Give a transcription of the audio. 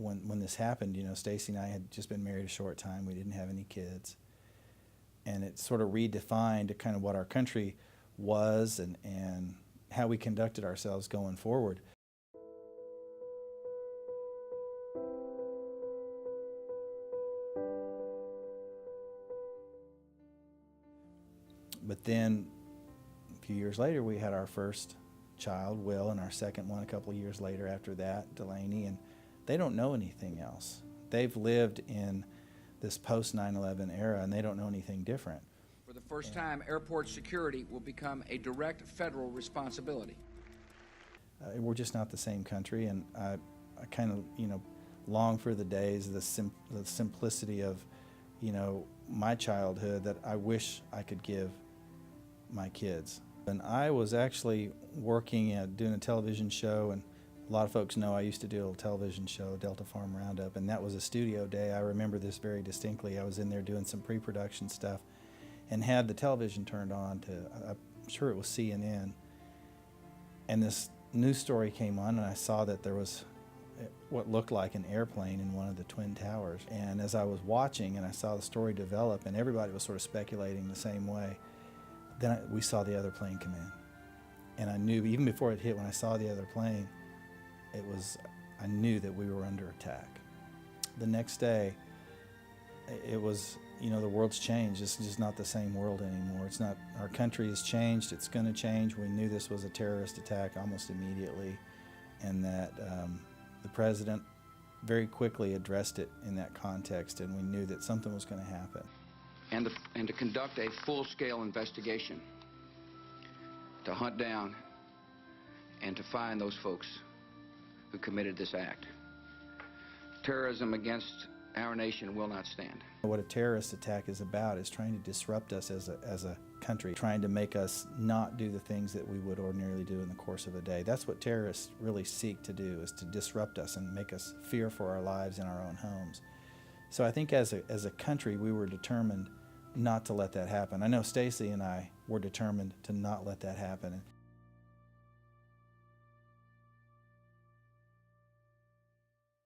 when this happened, you know, Stacy and I had just been married a short time. We didn't have any kids. And it sort of redefined kind of what our country was and how we conducted ourselves going forward. But then a few years later, we had our first child, Will, and our second one a couple of years later after that, Delaney, and they don't know anything else. They've lived in this post 9/11 era, and they don't know anything different. For the first time, airport security will become a direct federal responsibility. We're just not the same country, and I kind of, you know, long for the days, the simplicity of, you know, my childhood that I wish I could give my kids. And I was actually working at doing a television show, and a lot of folks know I used to do a television show, Delta Farm Roundup, and that was a studio day. I remember this very distinctly. I was in there doing some pre-production stuff and had the television turned on to, I'm sure it was CNN, and this news story came on, and I saw that there was what looked like an airplane in one of the Twin Towers. And as I was watching and I saw the story develop and everybody was sort of speculating the same way, then we saw the other plane come in. And I knew, even before it hit, when I saw the other plane, I knew that we were under attack. The next day, it was, you know, the world's changed. It's just not the same world anymore. It's not, our country has changed. It's going to change. We knew this was a terrorist attack almost immediately, and that the president very quickly addressed it in that context, and we knew that something was going to happen. And to conduct a full-scale investigation, to hunt down and to find those folks who committed this act. Terrorism against our nation will not stand. What a terrorist attack is about is trying to disrupt us as a country, trying to make us not do the things that we would ordinarily do in the course of a day. That's what terrorists really seek to do, is to disrupt us and make us fear for our lives in our own homes. So I think as a country, we were determined not to let that happen. I know Stacy and I were determined to not let that happen.